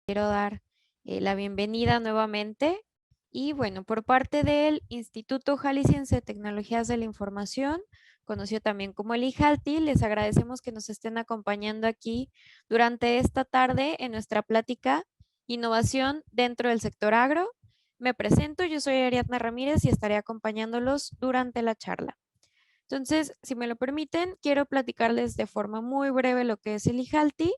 Quiero dar la bienvenida nuevamente y bueno, por parte del Instituto Jalisciense de Tecnologías de la Información, conocido también como el IJALTI, les agradecemos que nos estén acompañando aquí durante esta tarde en nuestra plática Innovación dentro del sector agro. Me presento, yo soy Ariadna Ramírez y estaré acompañándolos durante la charla. Entonces, si me lo permiten, quiero platicarles de forma muy breve lo que es el IJALTI,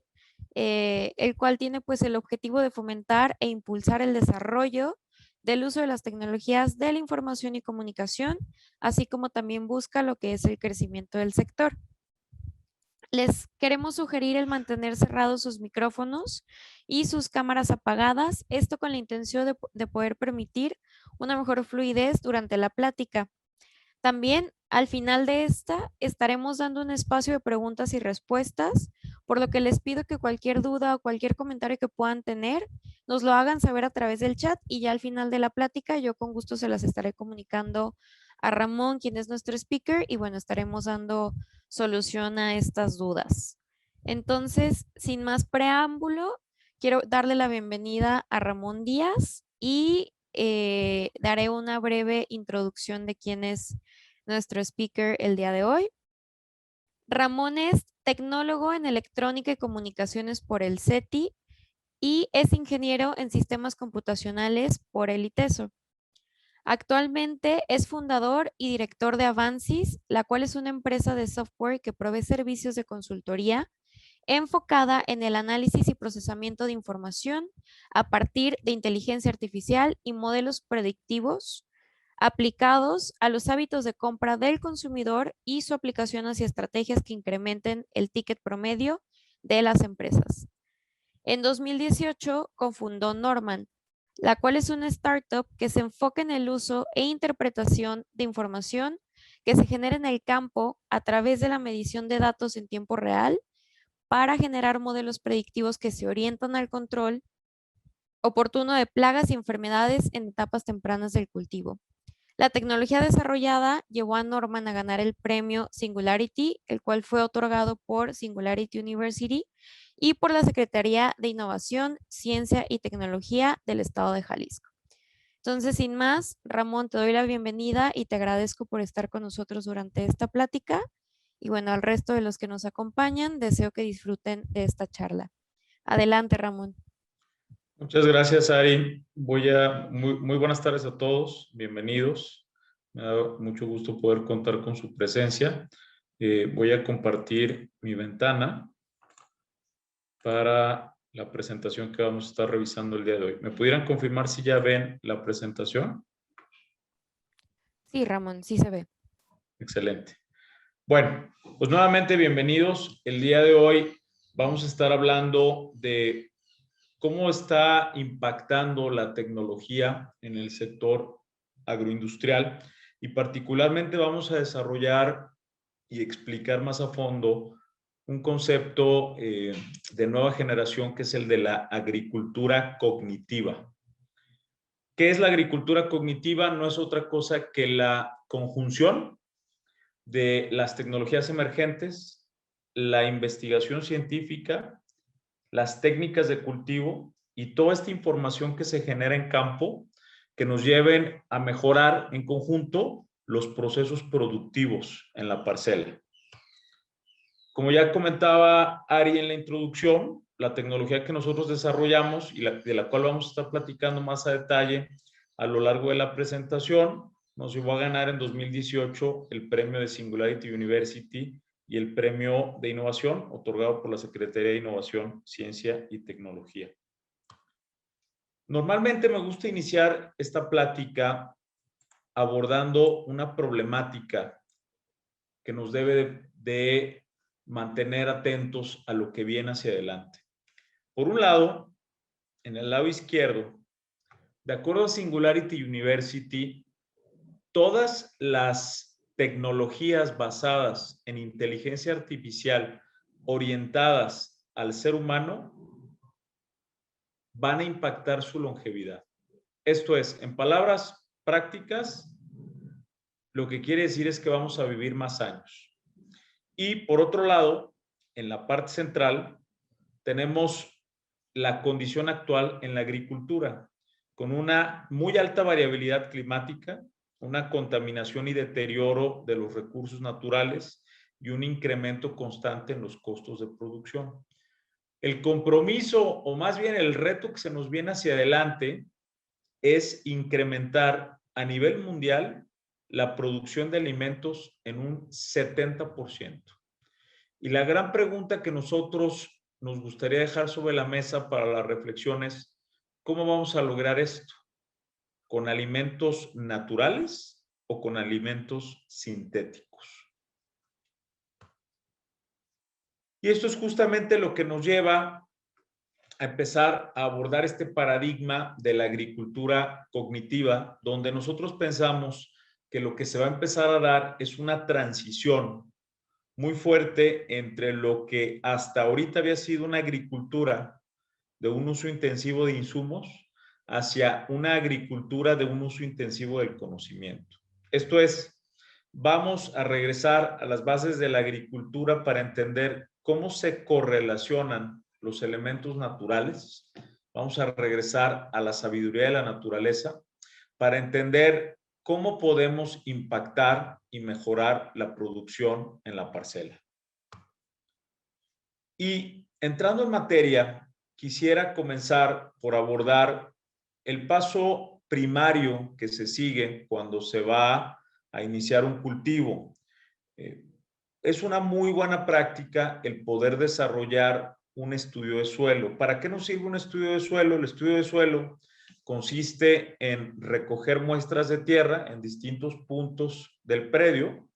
el cual tiene pues el objetivo de fomentar e impulsar el desarrollo del uso de las tecnologías de la información y comunicación, así como también busca lo que es el crecimiento del sector. Les queremos sugerir el mantener cerrados sus micrófonos y sus cámaras apagadas, esto con la intención de poder permitir una mejor fluidez durante la plática. También al final de esta estaremos dando un espacio de preguntas y respuestas, por lo que les pido que cualquier duda o cualquier comentario que puedan tener nos lo hagan saber a través del chat y ya al final de la plática yo con gusto se las estaré comunicando a Ramón, quien es nuestro speaker, y bueno, estaremos dando solución a estas dudas. Entonces, sin más preámbulo, quiero darle la bienvenida a Ramón Díaz y daré una breve introducción de quién es nuestro speaker el día de hoy. Ramón es tecnólogo en electrónica y comunicaciones por el CETI y es ingeniero en sistemas computacionales por el ITESO. Actualmente es fundador y director de Avancis, la cual es una empresa de software que provee servicios de consultoría enfocada en el análisis y procesamiento de información a partir de inteligencia artificial y modelos predictivos aplicados a los hábitos de compra del consumidor y su aplicación hacia estrategias que incrementen el ticket promedio de las empresas. En 2018 cofundó Norman, la cual es una startup que se enfoca en el uso e interpretación de información que se genera en el campo a través de la medición de datos en tiempo real para generar modelos predictivos que se orientan al control oportuno de plagas y enfermedades en etapas tempranas del cultivo. La tecnología desarrollada llevó a Norman a ganar el premio Singularity, el cual fue otorgado por Singularity University y por la Secretaría de Innovación, Ciencia y Tecnología del Estado de Jalisco. Entonces, sin más, Ramón, te doy la bienvenida y te agradezco por estar con nosotros durante esta plática. Y bueno, al resto de los que nos acompañan, deseo que disfruten de esta charla. Adelante, Ramón. Muchas gracias, Ari. Muy buenas tardes a todos. Bienvenidos. Me da mucho gusto poder contar con su presencia. Voy a compartir mi ventana para la presentación que vamos a estar revisando el día de hoy. ¿Me pudieran confirmar si ya ven la presentación? Sí, Ramón, sí se ve. Excelente. Bueno, pues nuevamente bienvenidos. El día de hoy vamos a estar hablando de cómo está impactando la tecnología en el sector agroindustrial y particularmente vamos a desarrollar y explicar más a fondo un concepto de nueva generación que es el de la agricultura cognitiva. ¿Qué es la agricultura cognitiva? No es otra cosa que la conjunción de las tecnologías emergentes, la investigación científica, las técnicas de cultivo y toda esta información que se genera en campo que nos lleven a mejorar en conjunto los procesos productivos en la parcela. Como ya comentaba Ari en la introducción, la tecnología que nosotros desarrollamos y de la cual vamos a estar platicando más a detalle a lo largo de la presentación, nos llevó a ganar en 2018 el premio de Singularity University y el premio de innovación otorgado por la Secretaría de Innovación, Ciencia y Tecnología. Normalmente me gusta iniciar esta plática abordando una problemática que nos debe de mantener atentos a lo que viene hacia adelante. Por un lado, en el lado izquierdo, de acuerdo a Singularity University, todas las tecnologías basadas en inteligencia artificial orientadas al ser humano van a impactar su longevidad. Esto es, en palabras prácticas, lo que quiere decir es que vamos a vivir más años. Y por otro lado, en la parte central, tenemos la condición actual en la agricultura, con una muy alta variabilidad climática, una contaminación y deterioro de los recursos naturales y un incremento constante en los costos de producción. El compromiso, o más bien el reto que se nos viene hacia adelante, es incrementar a nivel mundial la producción de alimentos en un 70%. Y la gran pregunta que nosotros nos gustaría dejar sobre la mesa para la reflexión es, ¿cómo vamos a lograr esto? ¿Con alimentos naturales o con alimentos sintéticos? Y esto es justamente lo que nos lleva a empezar a abordar este paradigma de la agricultura cognitiva, donde nosotros pensamos que lo que se va a empezar a dar es una transición muy fuerte entre lo que hasta ahorita había sido una agricultura de un uso intensivo de insumos hacia una agricultura de un uso intensivo del conocimiento. Esto es, vamos a regresar a las bases de la agricultura para entender cómo se correlacionan los elementos naturales. Vamos a regresar a la sabiduría de la naturaleza para entender cómo podemos impactar y mejorar la producción en la parcela. Y entrando en materia, quisiera comenzar por abordar el paso primario que se sigue cuando se va a iniciar un cultivo. Es una muy buena práctica el poder desarrollar un estudio de suelo. ¿Para qué nos sirve un estudio de suelo? El estudio de suelo consiste en recoger muestras de tierra en distintos puntos del predio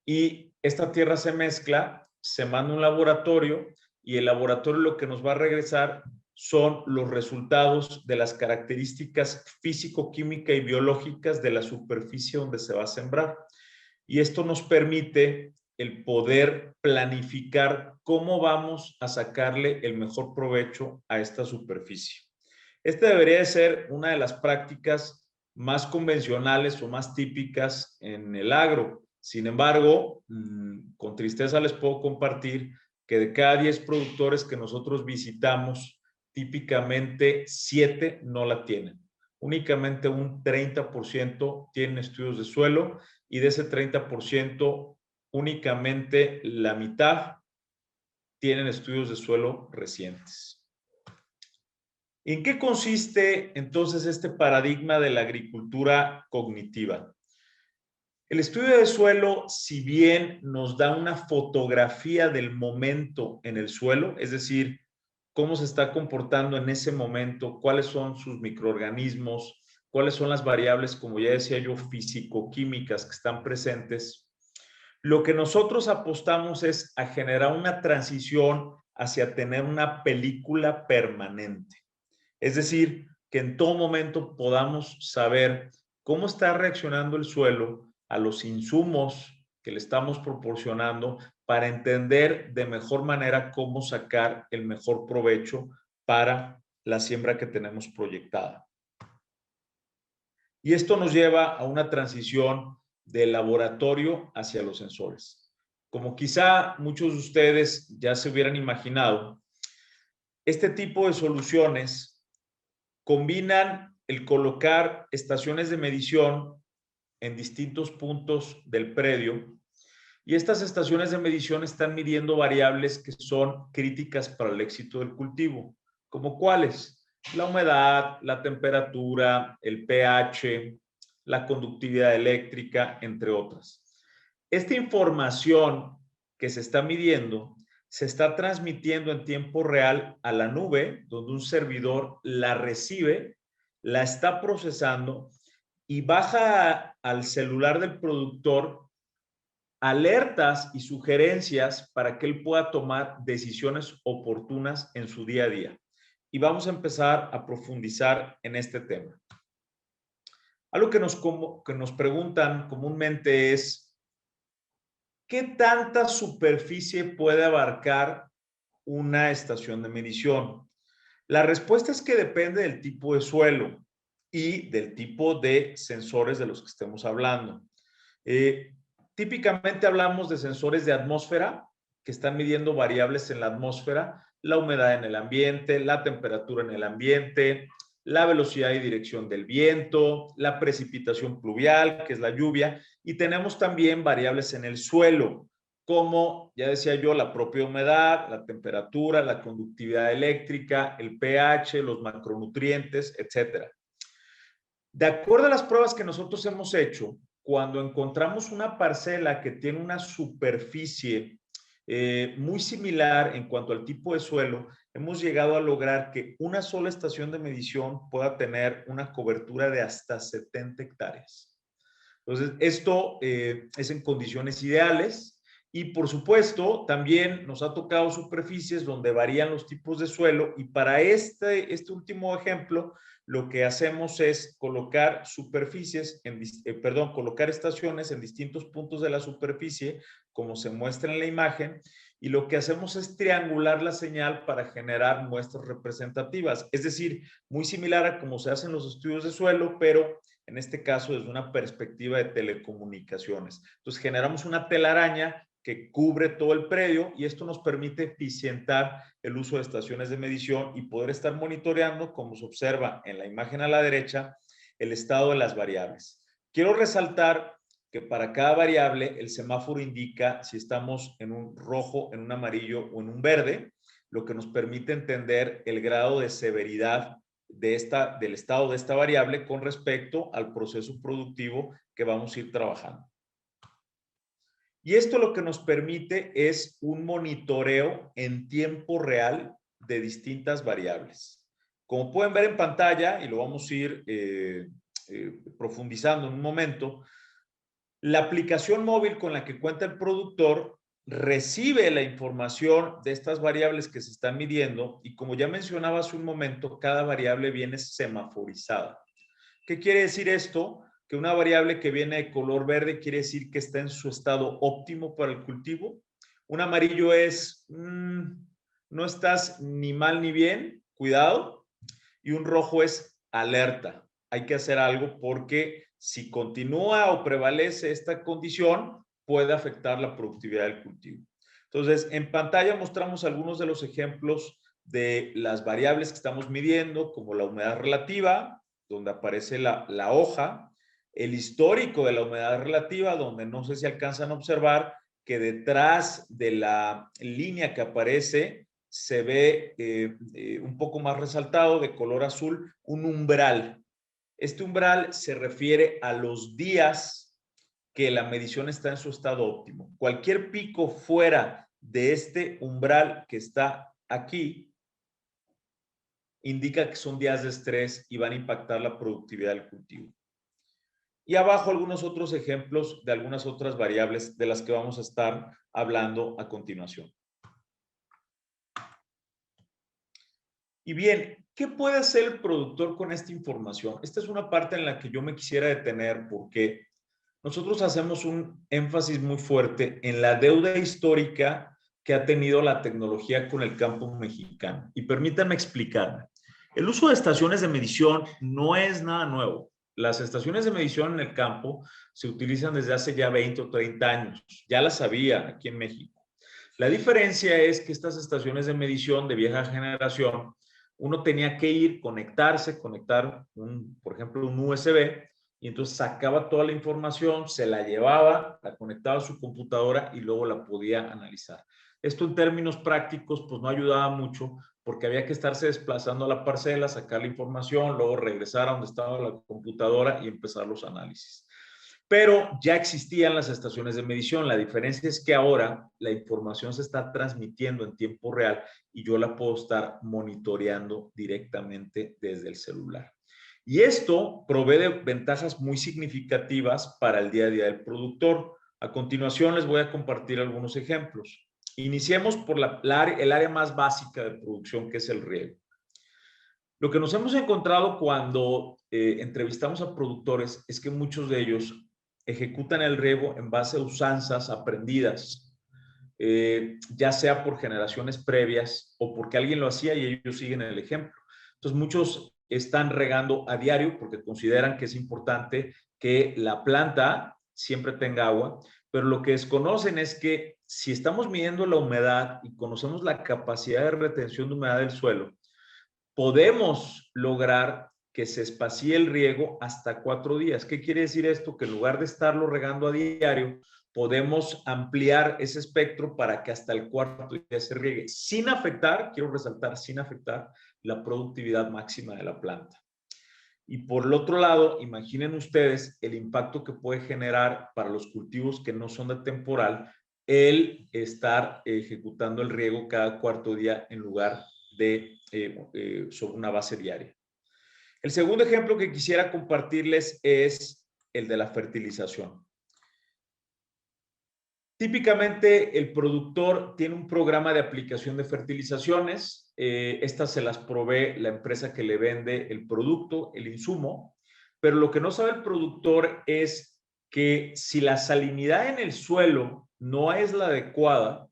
y esta tierra se mezcla, se manda a un laboratorio y el laboratorio lo que nos va a regresar son los resultados de las características físico-química y biológicas de la superficie donde se va a sembrar. Y esto nos permite el poder planificar cómo vamos a sacarle el mejor provecho a esta superficie. Esta debería de ser una de las prácticas más convencionales o más típicas en el agro. Sin embargo, con tristeza les puedo compartir que de cada 10 productores que nosotros visitamos, típicamente 7 no la tienen. Únicamente un 30% tienen estudios de suelo y de ese 30%, únicamente la mitad tienen estudios de suelo recientes. ¿En qué consiste entonces este paradigma de la agricultura cognitiva? El estudio de suelo, si bien nos da una fotografía del momento en el suelo, es decir, cómo se está comportando en ese momento, cuáles son sus microorganismos, cuáles son las variables, como ya decía yo, físico-químicas que están presentes, lo que nosotros apostamos es a generar una transición hacia tener una película permanente. Es decir, que en todo momento podamos saber cómo está reaccionando el suelo a los insumos que le estamos proporcionando para entender de mejor manera cómo sacar el mejor provecho para la siembra que tenemos proyectada. Y esto nos lleva a una transición del laboratorio hacia los sensores. Como quizá muchos de ustedes ya se hubieran imaginado, este tipo de soluciones combinan el colocar estaciones de medición en distintos puntos del predio y estas estaciones de medición están midiendo variables que son críticas para el éxito del cultivo, como cuáles: la humedad, la temperatura, el pH, la conductividad eléctrica, entre otras. Esta información que se está midiendo se está transmitiendo en tiempo real a la nube, donde un servidor la recibe, la está procesando y baja al celular del productor alertas y sugerencias para que él pueda tomar decisiones oportunas en su día a día. Y vamos a empezar a profundizar en este tema. Algo que nos preguntan comúnmente es: ¿qué tanta superficie puede abarcar una estación de medición? La respuesta es que depende del tipo de suelo y del tipo de sensores de los que estemos hablando. Típicamente hablamos de sensores de atmósfera, que están midiendo variables en la atmósfera, la humedad en el ambiente, la temperatura en el ambiente, la velocidad y dirección del viento, la precipitación pluvial, que es la lluvia, y tenemos también variables en el suelo, como ya decía yo, la propia humedad, la temperatura, la conductividad eléctrica, el pH, los macronutrientes, etcétera. De acuerdo a las pruebas que nosotros hemos hecho, cuando encontramos una parcela que tiene una superficie muy similar en cuanto al tipo de suelo, hemos llegado a lograr que una sola estación de medición pueda tener una cobertura de hasta 70 hectáreas. Entonces, esto es en condiciones ideales y, por supuesto, también nos ha tocado superficies donde varían los tipos de suelo y para este último ejemplo, lo que hacemos es colocar colocar estaciones en distintos puntos de la superficie, como se muestra en la imagen, y lo que hacemos es triangular la señal para generar muestras representativas. Es decir, muy similar a como se hacen los estudios de suelo, pero en este caso desde una perspectiva de telecomunicaciones. Entonces generamos una telaraña que cubre todo el predio y esto nos permite eficientar el uso de estaciones de medición y poder estar monitoreando, como se observa en la imagen a la derecha, el estado de las variables. Quiero resaltar que para cada variable el semáforo indica si estamos en un rojo, en un amarillo o en un verde, lo que nos permite entender el grado de severidad del estado de esta variable con respecto al proceso productivo que vamos a ir trabajando. Y esto lo que nos permite es un monitoreo en tiempo real de distintas variables. Como pueden ver en pantalla, y lo vamos a ir profundizando en un momento, la aplicación móvil con la que cuenta el productor recibe la información de estas variables que se están midiendo y, como ya mencionaba hace un momento, cada variable viene semaforizada. ¿Qué quiere decir esto? Que una variable que viene de color verde quiere decir que está en su estado óptimo para el cultivo. Un amarillo es, no estás ni mal ni bien, cuidado. Y un rojo es alerta. Hay que hacer algo porque si continúa o prevalece esta condición, puede afectar la productividad del cultivo. Entonces, en pantalla mostramos algunos de los ejemplos de las variables que estamos midiendo, como la humedad relativa, donde aparece la hoja, el histórico de la humedad relativa, donde no sé si alcanzan a observar que detrás de la línea que aparece se ve un poco más resaltado de color azul un umbral. Este umbral se refiere a los días que la medición está en su estado óptimo. Cualquier pico fuera de este umbral que está aquí indica que son días de estrés y van a impactar la productividad del cultivo. Y abajo algunos otros ejemplos de algunas otras variables de las que vamos a estar hablando a continuación. Y bien, ¿qué puede hacer el productor con esta información? Esta es una parte en la que yo me quisiera detener porque nosotros hacemos un énfasis muy fuerte en la deuda histórica que ha tenido la tecnología con el campo mexicano. Y permítanme explicarme. El uso de estaciones de medición no es nada nuevo. Las estaciones de medición en el campo se utilizan desde hace ya 20 o 30 años. Ya las había aquí en México. La diferencia es que estas estaciones de medición de vieja generación, uno tenía que ir, conectar, por ejemplo, un USB, y entonces sacaba toda la información, se la llevaba, la conectaba a su computadora y luego la podía analizar. Esto en términos prácticos pues no ayudaba mucho porque había que estarse desplazando a la parcela, sacar la información, luego regresar a donde estaba la computadora y empezar los análisis. Pero ya existían las estaciones de medición. La diferencia es que ahora la información se está transmitiendo en tiempo real y yo la puedo estar monitoreando directamente desde el celular. Y esto provee de ventajas muy significativas para el día a día del productor. A continuación les voy a compartir algunos ejemplos. Iniciemos por el área más básica de producción, que es el riego. Lo que nos hemos encontrado cuando entrevistamos a productores es que muchos de ellos ejecutan el riego en base a usanzas aprendidas, ya sea por generaciones previas o porque alguien lo hacía y ellos siguen el ejemplo. Entonces, muchos están regando a diario porque consideran que es importante que la planta siempre tenga agua, pero lo que desconocen es que si estamos midiendo la humedad y conocemos la capacidad de retención de humedad del suelo, podemos lograr que se espacie el riego hasta 4 días. ¿Qué quiere decir esto? Que en lugar de estarlo regando a diario, podemos ampliar ese espectro para que hasta el 4.º día se riegue, sin afectar, quiero resaltar, sin afectar la productividad máxima de la planta. Y por el otro lado, imaginen ustedes el impacto que puede generar para los cultivos que no son de temporal el estar ejecutando el riego cada 4.º día en lugar de sobre una base diaria. El segundo ejemplo que quisiera compartirles es el de la fertilización. Típicamente el productor tiene un programa de aplicación de fertilizaciones. Estas se las provee la empresa que le vende el producto, el insumo. Pero lo que no sabe el productor es que si la salinidad en el suelo no es la adecuada,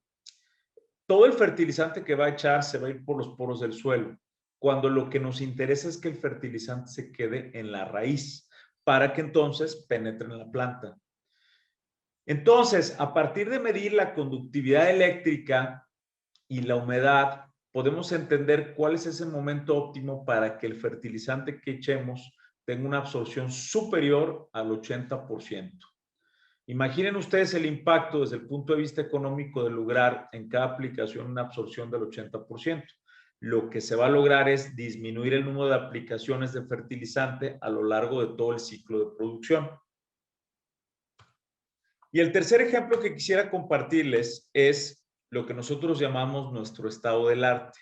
todo el fertilizante que va a echar se va a ir por los poros del suelo, cuando lo que nos interesa es que el fertilizante se quede en la raíz para que entonces penetre en la planta. Entonces, a partir de medir la conductividad eléctrica y la humedad, podemos entender cuál es ese momento óptimo para que el fertilizante que echemos tenga una absorción superior al 80%. Imaginen ustedes el impacto desde el punto de vista económico de lograr en cada aplicación una absorción del 80%. Lo que se va a lograr es disminuir el número de aplicaciones de fertilizante a lo largo de todo el ciclo de producción. Y el tercer ejemplo que quisiera compartirles es lo que nosotros llamamos nuestro estado del arte,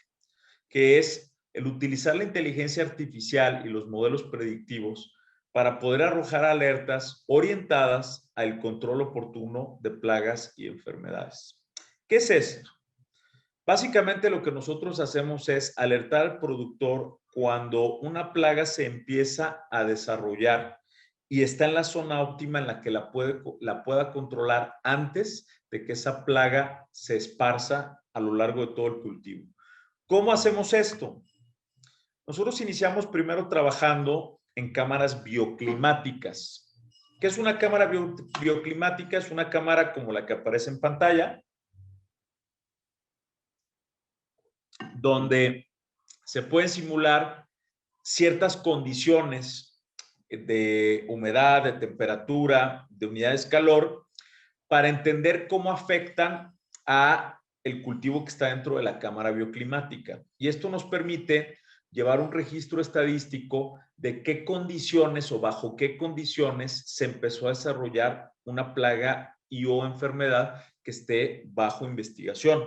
que es el utilizar la inteligencia artificial y los modelos predictivos para poder arrojar alertas orientadas al control oportuno de plagas y enfermedades. ¿Qué es esto? Básicamente lo que nosotros hacemos es alertar al productor cuando una plaga se empieza a desarrollar y está en la zona óptima en la que la pueda controlar antes de que esa plaga se esparza a lo largo de todo el cultivo. ¿Cómo hacemos esto? Nosotros iniciamos primero trabajando en cámaras bioclimáticas. ¿Qué es una cámara bioclimática? Es una cámara como la que aparece en pantalla, donde se pueden simular ciertas condiciones de humedad, de temperatura, de unidades de calor, para entender cómo afectan a el cultivo que está dentro de la cámara bioclimática. Y esto nos permite llevar un registro estadístico de qué condiciones o bajo qué condiciones se empezó a desarrollar una plaga y o enfermedad que esté bajo investigación.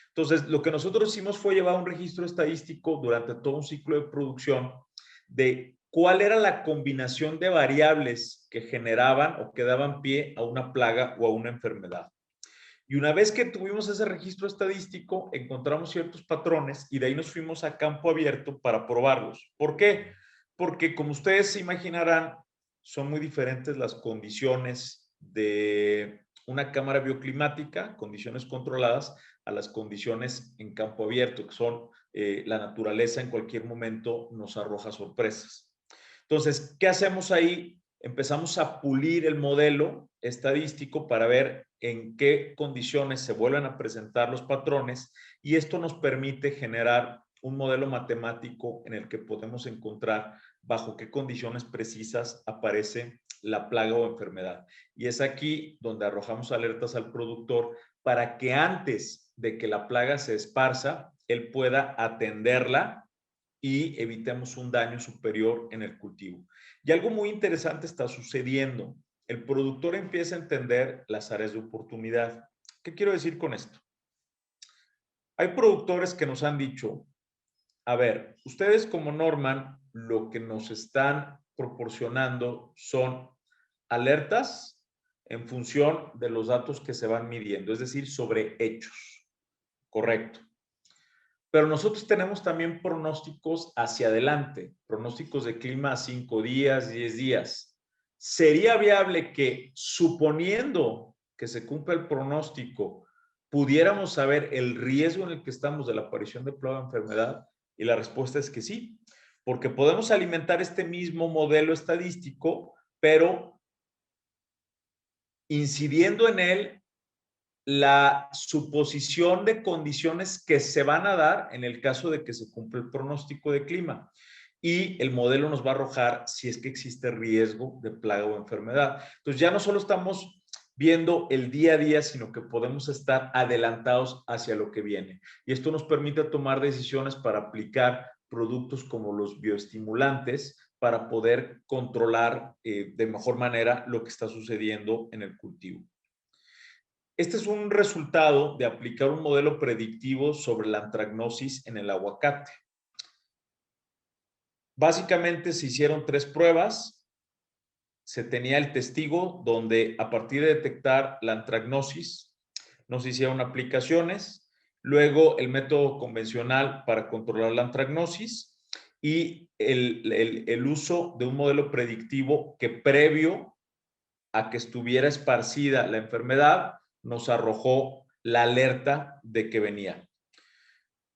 Entonces, lo que nosotros hicimos fue llevar un registro estadístico durante todo un ciclo de producción de cuál era la combinación de variables que generaban o que daban pie a una plaga o a una enfermedad. Y una vez que tuvimos ese registro estadístico, encontramos ciertos patrones y de ahí nos fuimos a campo abierto para probarlos. ¿Por qué? Porque como ustedes se imaginarán, son muy diferentes las condiciones de una cámara bioclimática, condiciones controladas, a las condiciones en campo abierto, que son la naturaleza en cualquier momento nos arroja sorpresas. Entonces, ¿qué hacemos ahí? Empezamos a pulir el modelo estadístico para ver en qué condiciones se vuelven a presentar los patrones y esto nos permite generar un modelo matemático en el que podemos encontrar bajo qué condiciones precisas aparece la plaga o enfermedad. Y es aquí donde arrojamos alertas al productor para que antes de que la plaga se esparza, él pueda atenderla y evitemos un daño superior en el cultivo. Y algo muy interesante está sucediendo. El productor empieza a entender las áreas de oportunidad. ¿Qué quiero decir con esto? Hay productores que nos han dicho, a ver, ustedes como Norman, lo que nos están proporcionando son alertas en función de los datos que se van midiendo, es decir, sobre hechos. Correcto. Pero nosotros tenemos también pronósticos hacia adelante, pronósticos de clima a 5 días, 10 días. ¿Sería viable que, suponiendo que se cumpla el pronóstico, pudiéramos saber el riesgo en el que estamos de la aparición de plaga o enfermedad? Y la respuesta es que sí, porque podemos alimentar este mismo modelo estadístico, pero incidiendo en él la suposición de condiciones que se van a dar en el caso de que se cumpla el pronóstico de clima. Y el modelo nos va a arrojar si es que existe riesgo de plaga o enfermedad. Entonces ya no solo estamos viendo el día a día, sino que podemos estar adelantados hacia lo que viene. Y esto nos permite tomar decisiones para aplicar productos como los bioestimulantes para poder controlar de mejor manera lo que está sucediendo en el cultivo. Este es un resultado de aplicar un modelo predictivo sobre la antragnosis en el aguacate. Básicamente se hicieron 3 pruebas. Se tenía el testigo donde a partir de detectar la antragnosis nos hicieron aplicaciones, luego el método convencional para controlar la antragnosis y el uso de un modelo predictivo que previo a que estuviera esparcida la enfermedad nos arrojó la alerta de que venía.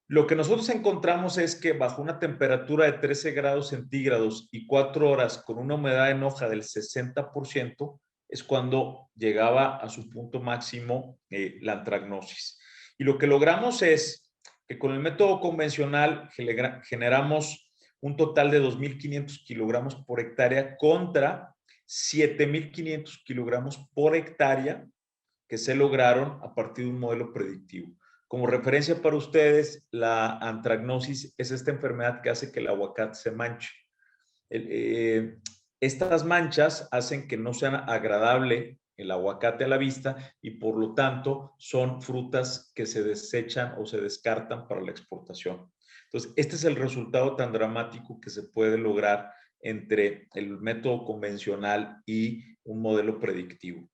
Lo que nosotros encontramos es que bajo una temperatura de 13 grados centígrados y 4 horas con una humedad en hoja del 60% es cuando llegaba a su punto máximo la antragnosis. Y lo que logramos es que con el método convencional generamos un total de 2.500 kilogramos por hectárea contra 7.500 kilogramos por hectárea que se lograron a partir de un modelo predictivo. Como referencia para ustedes, la antragnosis es esta enfermedad que hace que el aguacate se manche. Estas manchas hacen que no sea agradable el aguacate a la vista y por lo tanto son frutas que se desechan o se descartan para la exportación. Entonces, este es el resultado tan dramático que se puede lograr entre el método convencional y un modelo predictivo.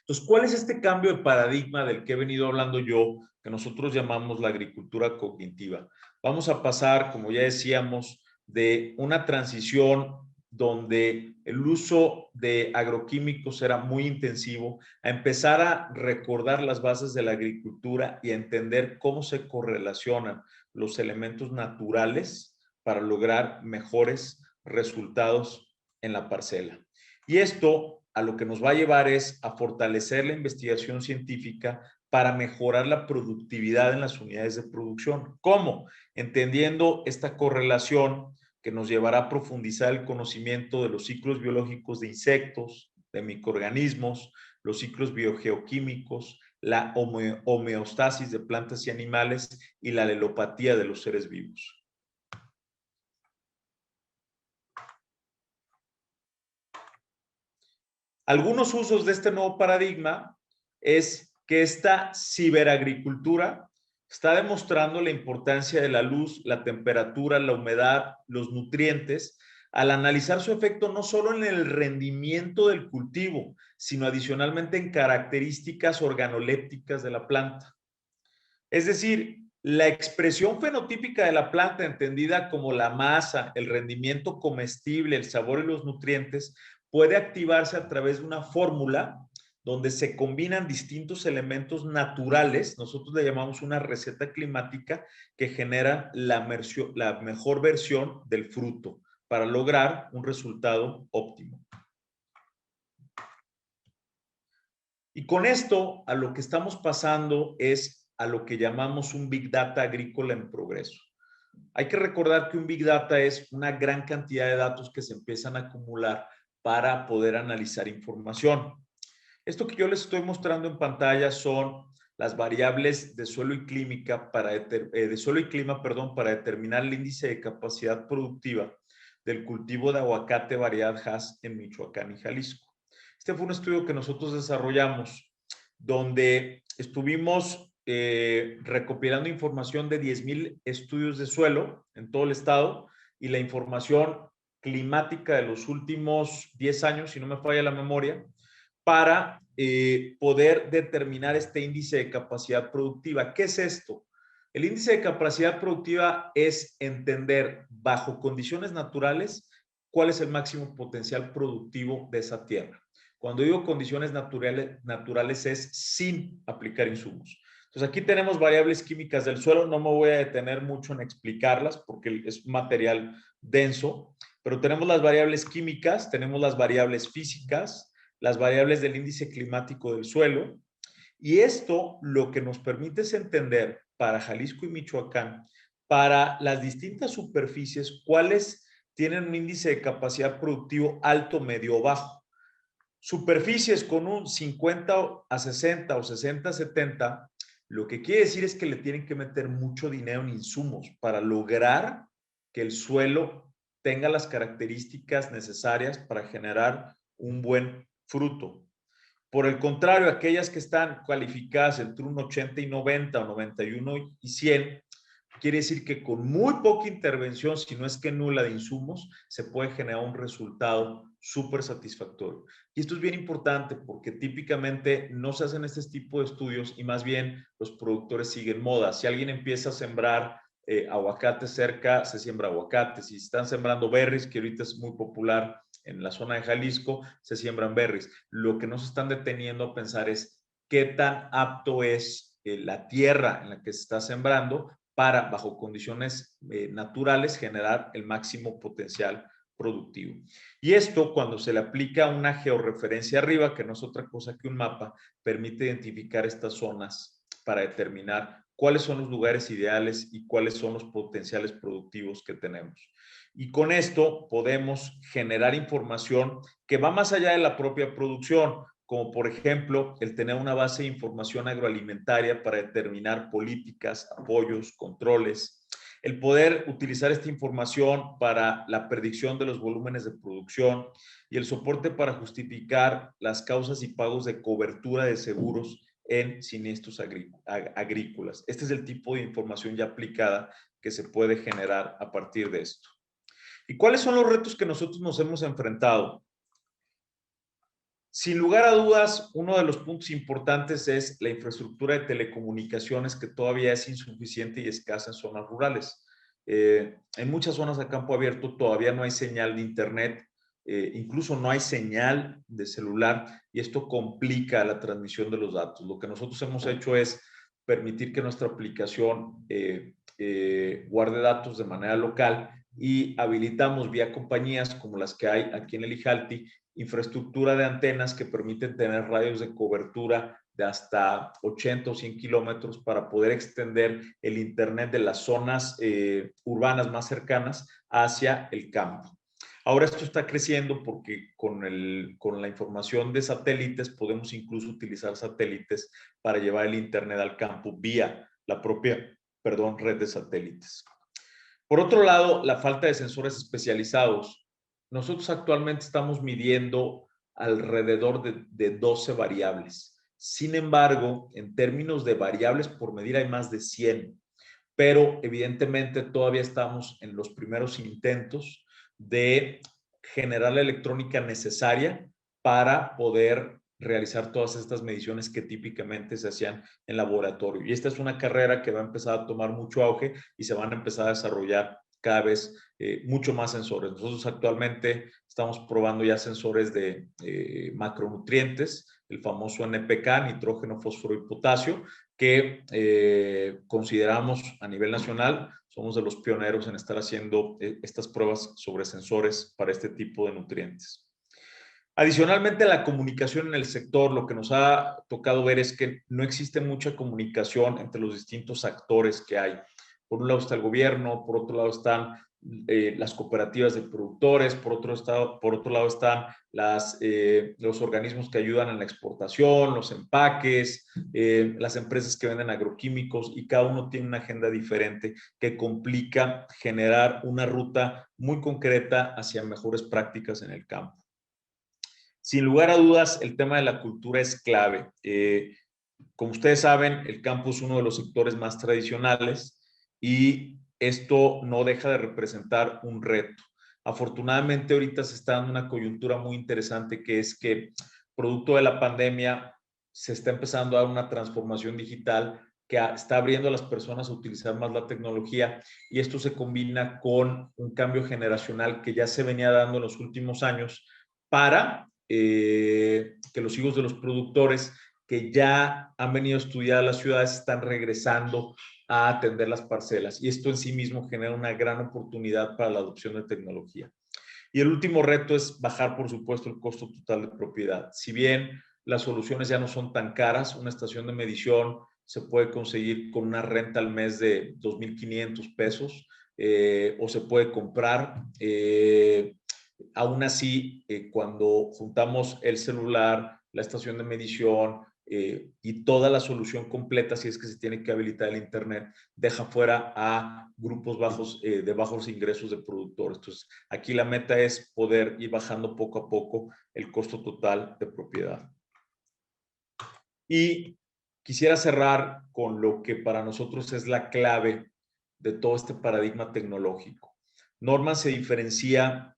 Entonces, ¿cuál es este cambio de paradigma del que he venido hablando yo, que nosotros llamamos la agricultura cognitiva? Vamos a pasar, como ya decíamos, de una transición donde el uso de agroquímicos era muy intensivo, a empezar a recordar las bases de la agricultura y a entender cómo se correlacionan los elementos naturales para lograr mejores resultados en la parcela. Y esto a lo que nos va a llevar es a fortalecer la investigación científica para mejorar la productividad en las unidades de producción. ¿Cómo? Entendiendo esta correlación que nos llevará a profundizar el conocimiento de los ciclos biológicos de insectos, de microorganismos, los ciclos biogeoquímicos, la homeostasis de plantas y animales y la alelopatía de los seres vivos. Algunos usos de este nuevo paradigma es que esta ciberagricultura está demostrando la importancia de la luz, la temperatura, la humedad, los nutrientes, al analizar su efecto no solo en el rendimiento del cultivo, sino adicionalmente en características organolépticas de la planta. Es decir, la expresión fenotípica de la planta, entendida como la masa, el rendimiento comestible, el sabor y los nutrientes, puede activarse a través de una fórmula donde se combinan distintos elementos naturales, nosotros le llamamos una receta climática, que genera la mejor versión del fruto para lograr un resultado óptimo. Y con esto, a lo que estamos pasando es a lo que llamamos un Big Data agrícola en progreso. Hay que recordar que un Big Data es una gran cantidad de datos que se empiezan a acumular para poder analizar información. Esto que yo les estoy mostrando en pantalla son las variables de suelo y clima para determinar el índice de capacidad productiva del cultivo de aguacate variedad Hass en Michoacán y Jalisco. Este fue un estudio que nosotros desarrollamos donde estuvimos recopilando información de 10,000 estudios de suelo en todo el estado y la información climática de los últimos 10 años, si no me falla la memoria, para poder determinar este índice de capacidad productiva. ¿Qué es esto? El índice de capacidad productiva es entender bajo condiciones naturales cuál es el máximo potencial productivo de esa tierra. Cuando digo condiciones naturales es sin aplicar insumos. Entonces aquí tenemos variables químicas del suelo, no me voy a detener mucho en explicarlas porque es material denso, pero tenemos las variables químicas, tenemos las variables físicas, las variables del índice climático del suelo Y esto lo que nos permite es entender para Jalisco y Michoacán, para las distintas superficies, cuáles tienen un índice de capacidad productivo alto, medio o bajo. Superficies con un 50 a 60 o 60 a 70, lo que quiere decir es que le tienen que meter mucho dinero en insumos para lograr que el suelo tenga las características necesarias para generar un buen fruto. Por el contrario, aquellas que están cualificadas entre un 80 y 90 o 91 y 100, quiere decir que con muy poca intervención, si no es que nula de insumos, se puede generar un resultado súper satisfactorio. Y esto es bien importante porque típicamente no se hacen este tipo de estudios y más bien los productores siguen moda. Si alguien empieza a sembrar aguacate cerca, se siembra aguacate. Si están sembrando berries, que ahorita es muy popular en la zona de Jalisco, se siembran berries. Lo que no se están deteniendo a pensar es qué tan apto es la tierra en la que se está sembrando para, bajo condiciones naturales, generar el máximo potencial productivo. Y esto, cuando se le aplica una georreferencia arriba, que no es otra cosa que un mapa, permite identificar estas zonas para determinar cuáles son los lugares ideales y cuáles son los potenciales productivos que tenemos. Y con esto podemos generar información que va más allá de la propia producción, como por ejemplo el tener una base de información agroalimentaria para determinar políticas, apoyos, controles, el poder utilizar esta información para la predicción de los volúmenes de producción y el soporte para justificar las causas y pagos de cobertura de seguros en siniestros agrícolas. Este es el tipo de información ya aplicada que se puede generar a partir de esto. ¿Y cuáles son los retos que nosotros nos hemos enfrentado? Sin lugar a dudas, uno de los puntos importantes es la infraestructura de telecomunicaciones que todavía es insuficiente y escasa en zonas rurales. En muchas zonas de campo abierto todavía no hay señal de internet, incluso no hay señal de celular y esto complica la transmisión de los datos. Lo que nosotros hemos hecho es permitir que nuestra aplicación guarde datos de manera local y habilitamos vía compañías como las que hay aquí en el IJALTI infraestructura de antenas que permiten tener radios de cobertura de hasta 80 o 100 kilómetros para poder extender el internet de las zonas urbanas más cercanas hacia el campo. Ahora esto está creciendo porque con la información de satélites podemos incluso utilizar satélites para llevar el internet al campo vía la propia, red de satélites. Por otro lado, la falta de sensores especializados. Nosotros actualmente estamos midiendo alrededor de 12 variables. Sin embargo, en términos de variables por medir hay más de 100, pero evidentemente todavía estamos en los primeros intentos de generar la electrónica necesaria para poder realizar todas estas mediciones que típicamente se hacían en laboratorio. Y esta es una carrera que va a empezar a tomar mucho auge y se van a empezar a desarrollar cada vez mucho más sensores. Nosotros actualmente estamos probando ya sensores de macronutrientes, el famoso NPK, nitrógeno, fósforo y potasio, que consideramos a nivel nacional, somos de los pioneros en estar haciendo estas pruebas sobre sensores para este tipo de nutrientes. Adicionalmente, la comunicación en el sector, lo que nos ha tocado ver es que no existe mucha comunicación entre los distintos actores que hay. Por un lado está el gobierno, por otro lado están las cooperativas de productores, por otro lado están los organismos que ayudan en la exportación, los empaques, las empresas que venden agroquímicos y cada uno tiene una agenda diferente que complica generar una ruta muy concreta hacia mejores prácticas en el campo. Sin lugar a dudas, el tema de la cultura es clave. Como ustedes saben, el campo es uno de los sectores más tradicionales y esto no deja de representar un reto. Afortunadamente, ahorita se está dando una coyuntura muy interesante que es que, producto de la pandemia, se está empezando a dar una transformación digital que está abriendo a las personas a utilizar más la tecnología y esto se combina con un cambio generacional que ya se venía dando en los últimos años para que los hijos de los productores que ya han venido a estudiar a las ciudades están regresando a atender las parcelas y esto en sí mismo genera una gran oportunidad para la adopción de tecnología. Y el último reto es bajar, por supuesto, el costo total de propiedad. Si bien las soluciones ya no son tan caras. Una estación de medición se puede conseguir con una renta al mes de 2,500 pesos o se puede comprar. Aún así, cuando juntamos el celular, la estación de medición y toda la solución completa, si es que se tiene que habilitar el Internet, deja fuera a grupos bajos, de bajos ingresos de productores. Entonces, aquí la meta es poder ir bajando poco a poco el costo total de propiedad. Y quisiera cerrar con lo que para nosotros es la clave de todo este paradigma tecnológico. Norman se diferencia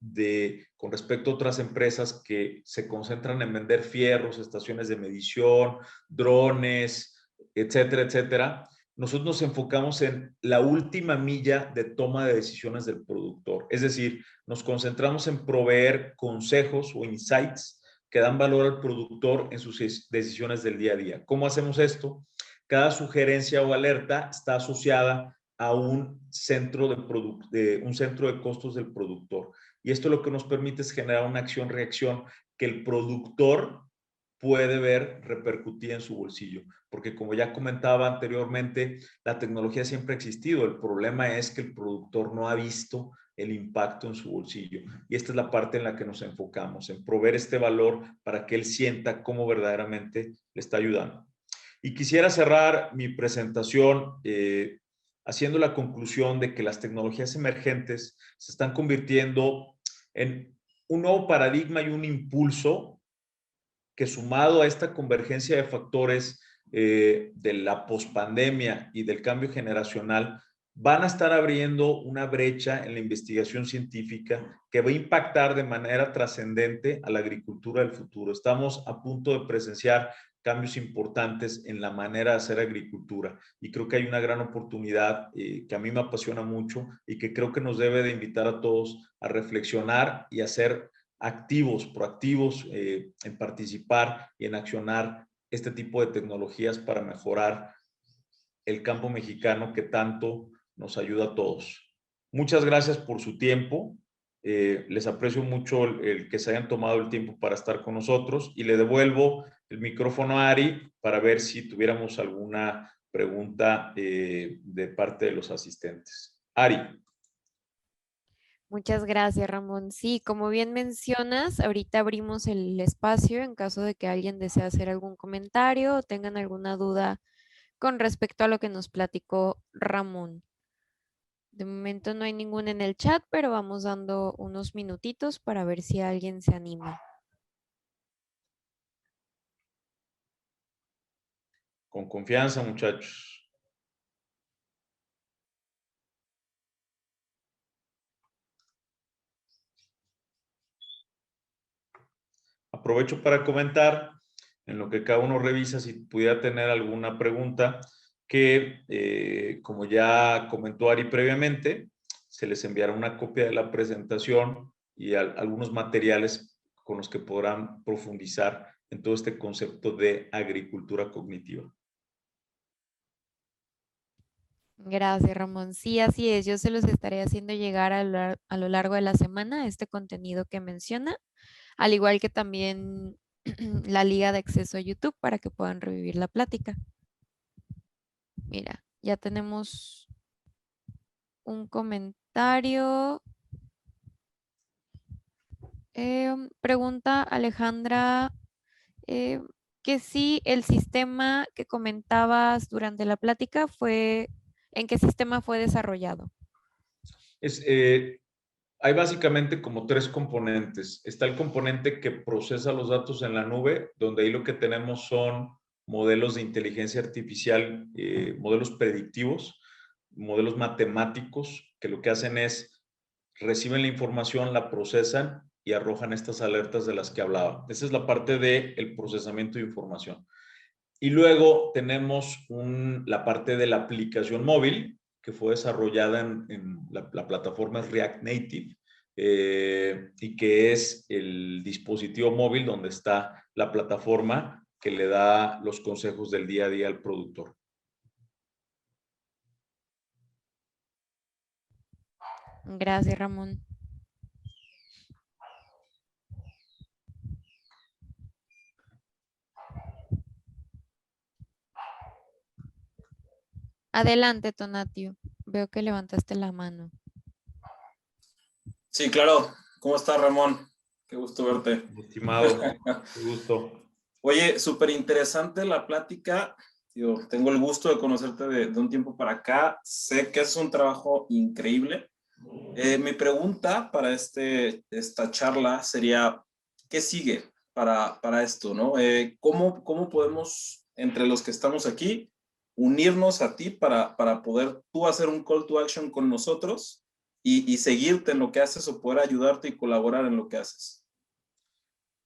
con respecto a otras empresas que se concentran en vender fierros, estaciones de medición, drones, etcétera, etcétera. Nosotros nos enfocamos en la última milla de toma de decisiones del productor. Es decir, nos concentramos en proveer consejos o insights que dan valor al productor en sus decisiones del día a día. ¿Cómo hacemos esto? Cada sugerencia o alerta está asociada a un centro de costos del productor. Y esto lo que nos permite es generar una acción-reacción que el productor puede ver repercutir en su bolsillo. Porque como ya comentaba anteriormente, la tecnología siempre ha existido. El problema es que el productor no ha visto el impacto en su bolsillo. Y esta es la parte en la que nos enfocamos, en proveer este valor para que él sienta cómo verdaderamente le está ayudando. Y quisiera cerrar mi presentación haciendo la conclusión de que las tecnologías emergentes se están convirtiendo en un nuevo paradigma y un impulso que, sumado a esta convergencia de factores de la pospandemia y del cambio generacional, van a estar abriendo una brecha en la investigación científica que va a impactar de manera trascendente a la agricultura del futuro. Estamos a punto de presenciar cambios importantes en la manera de hacer agricultura y creo que hay una gran oportunidad que a mí me apasiona mucho y que creo que nos debe de invitar a todos a reflexionar y a ser activos, proactivos en participar y en accionar este tipo de tecnologías para mejorar el campo mexicano que tanto nos ayuda a todos. Muchas gracias por su tiempo. Les aprecio mucho el que se hayan tomado el tiempo para estar con nosotros y le devuelvo el micrófono a Ari para ver si tuviéramos alguna pregunta de parte de los asistentes. Ari. Muchas gracias, Ramón. Sí, como bien mencionas, ahorita abrimos el espacio en caso de que alguien desee hacer algún comentario o tengan alguna duda con respecto a lo que nos platicó Ramón. De momento no hay ningún en el chat, pero vamos dando unos minutitos para ver si alguien se anima. Con confianza, muchachos. Aprovecho para comentar, en lo que cada uno revisa, si pudiera tener alguna pregunta, que como ya comentó Ari previamente, se les enviará una copia de la presentación y algunos materiales con los que podrán profundizar en todo este concepto de agricultura cognitiva. Gracias, Ramón. Sí, así es. Yo se los estaré haciendo llegar a lo largo de la semana este contenido que menciona, al igual que también la liga de acceso a YouTube para que puedan revivir la plática. Mira, ya tenemos un comentario. Pregunta Alejandra eh, que si el sistema que comentabas durante la plática ¿en qué sistema fue desarrollado? Hay básicamente como tres componentes. Está el componente que procesa los datos en la nube, donde ahí lo que tenemos son modelos de inteligencia artificial, modelos predictivos, modelos matemáticos, que lo que hacen es reciben la información, la procesan y arrojan estas alertas de las que hablaba. Esa es la parte del procesamiento de información. Y luego tenemos la parte de la aplicación móvil, que fue desarrollada en la plataforma React Native, y que es el dispositivo móvil donde está la plataforma que le da los consejos del día a día al productor. Gracias, Ramón. Adelante, Tonatio. Veo que levantaste la mano. Sí, claro. ¿Cómo estás, Ramón? Qué gusto verte. Mi estimado, qué gusto. Oye, súper interesante la plática. Yo tengo el gusto de conocerte de un tiempo para acá. Sé que es un trabajo increíble. Mi pregunta para esta charla sería, ¿qué sigue para esto, no? ¿Cómo podemos, entre los que estamos aquí, unirnos a ti para poder tú hacer un call to action con nosotros y seguirte en lo que haces o poder ayudarte y colaborar en lo que haces?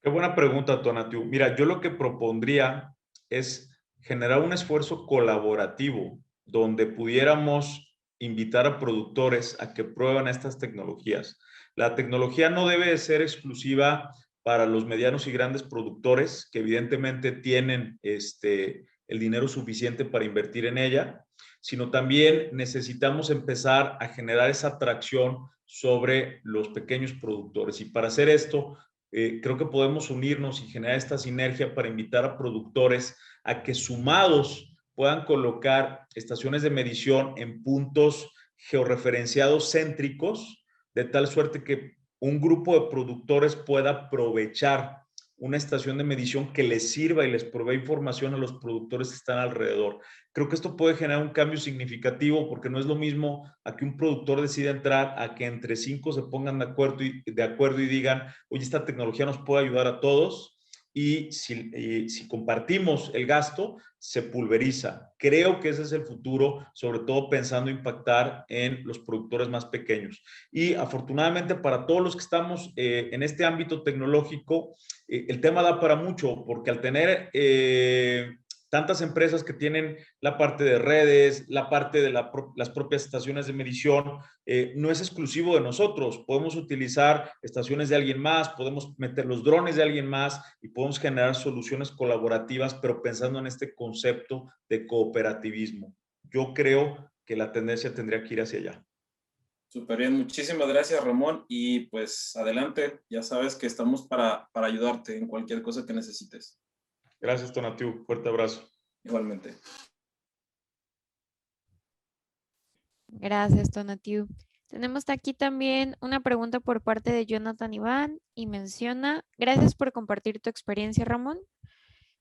Qué buena pregunta, Tonatiu. Mira, yo lo que propondría es generar un esfuerzo colaborativo donde pudiéramos invitar a productores a que prueben estas tecnologías. La tecnología no debe de ser exclusiva para los medianos y grandes productores que evidentemente tienen el dinero suficiente para invertir en ella, sino también necesitamos empezar a generar esa atracción sobre los pequeños productores. Y para hacer esto, creo que podemos unirnos y generar esta sinergia para invitar a productores a que sumados puedan colocar estaciones de medición en puntos georreferenciados céntricos, de tal suerte que un grupo de productores pueda aprovechar una estación de medición que les sirva y les provee información a los productores que están alrededor. Creo que esto puede generar un cambio significativo porque no es lo mismo a que un productor decida entrar, a que entre cinco se pongan de acuerdo y digan, oye, esta tecnología nos puede ayudar a todos y si compartimos el gasto, se pulveriza. Creo que ese es el futuro, sobre todo pensando impactar en los productores más pequeños. Y afortunadamente para todos los que estamos en este ámbito tecnológico, el tema da para mucho, porque al tener tantas empresas que tienen la parte de redes, la parte de las propias estaciones de medición, no es exclusivo de nosotros. Podemos utilizar estaciones de alguien más, podemos meter los drones de alguien más y podemos generar soluciones colaborativas, pero pensando en este concepto de cooperativismo. Yo creo que la tendencia tendría que ir hacia allá. Súper bien, muchísimas gracias, Ramón. Y pues adelante, ya sabes que estamos para ayudarte en cualquier cosa que necesites. Gracias, Tonatiu. Fuerte abrazo. Igualmente. Gracias, Tonatiu. Tenemos aquí también una pregunta por parte de Jonathan Iván y menciona, gracias por compartir tu experiencia, Ramón.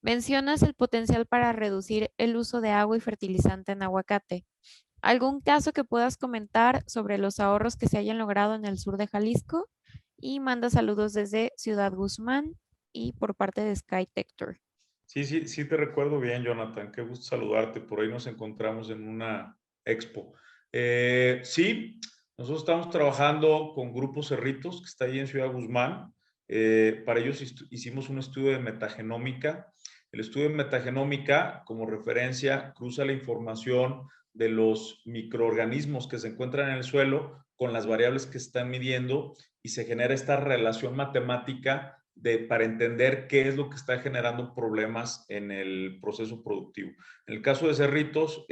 Mencionas el potencial para reducir el uso de agua y fertilizante en aguacate. ¿Algún caso que puedas comentar sobre los ahorros que se hayan logrado en el sur de Jalisco? Y manda saludos desde Ciudad Guzmán y por parte de Sky Tector. Sí, sí, sí te recuerdo bien, Jonathan. Qué gusto saludarte. Por ahí nos encontramos en una expo. Sí, nosotros estamos trabajando con Grupo Cerritos, que está ahí en Ciudad Guzmán. Para ellos hicimos un estudio de metagenómica. El estudio de metagenómica, como referencia, cruza la información de los microorganismos que se encuentran en el suelo con las variables que están midiendo y se genera esta relación matemática para entender qué es lo que está generando problemas en el proceso productivo. En el caso de Cerritos,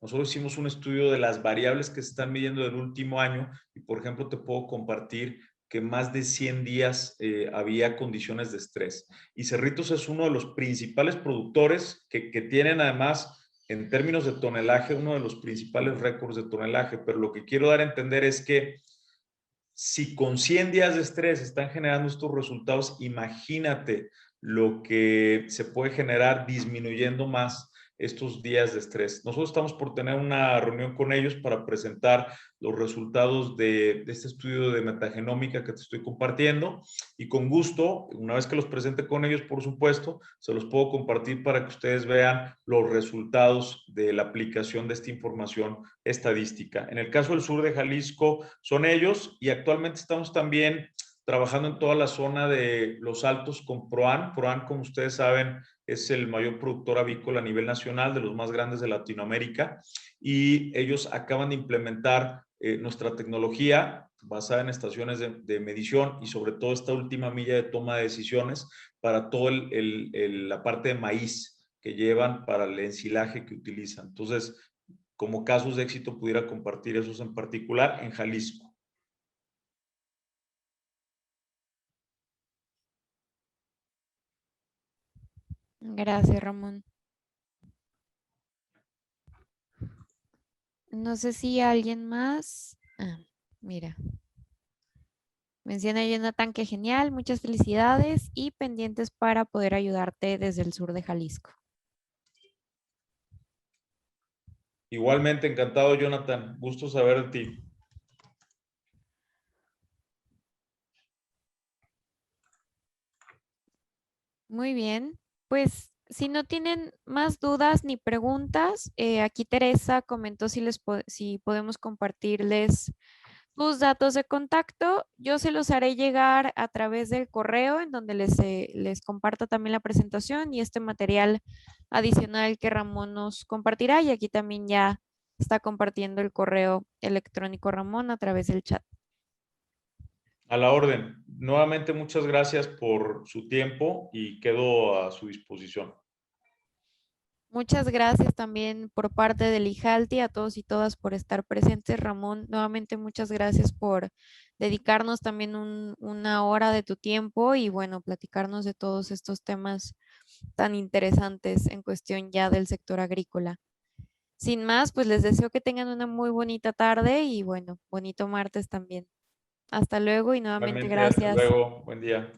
nosotros hicimos un estudio de las variables que se están midiendo del último año y, por ejemplo, te puedo compartir que más de 100 días había condiciones de estrés. Y Cerritos es uno de los principales productores que tienen además, en términos de tonelaje, uno de los principales récords de tonelaje. Pero lo que quiero dar a entender es que si con 100 días de estrés están generando estos resultados, imagínate lo que se puede generar disminuyendo más estos días de estrés. Nosotros estamos por tener una reunión con ellos para presentar los resultados de este estudio de metagenómica que te estoy compartiendo y con gusto, una vez que los presente con ellos, por supuesto, se los puedo compartir para que ustedes vean los resultados de la aplicación de esta información estadística. En el caso del sur de Jalisco son ellos y actualmente estamos también trabajando en toda la zona de Los Altos con ProAn. ProAn, como ustedes saben, es el mayor productor avícola a nivel nacional, de los más grandes de Latinoamérica, y ellos acaban de implementar nuestra tecnología basada en estaciones de medición y sobre todo esta última milla de toma de decisiones para toda la parte de maíz que llevan para el ensilaje que utilizan. Entonces, como casos de éxito pudiera compartir esos en particular en Jalisco. Gracias, Ramón. No sé si alguien más. Mira. Menciona Jonathan que genial, muchas felicidades y pendientes para poder ayudarte desde el sur de Jalisco. Igualmente encantado, Jonathan. Gusto saber de ti. Muy bien, pues si no tienen más dudas ni preguntas, aquí Teresa comentó si podemos compartirles tus datos de contacto. Yo se los haré llegar a través del correo en donde les comparto también la presentación y este material adicional que Ramón nos compartirá. Y aquí también ya está compartiendo el correo electrónico Ramón a través del chat. A la orden. Nuevamente, muchas gracias por su tiempo y quedo a su disposición. Muchas gracias también por parte del IJALTI a todos y todas por estar presentes. Ramón, nuevamente muchas gracias por dedicarnos también una hora de tu tiempo y bueno, platicarnos de todos estos temas tan interesantes en cuestión ya del sector agrícola. Sin más, pues les deseo que tengan una muy bonita tarde y bueno, bonito martes también. Hasta luego y nuevamente Igualmente, hasta gracias. luego. Buen día.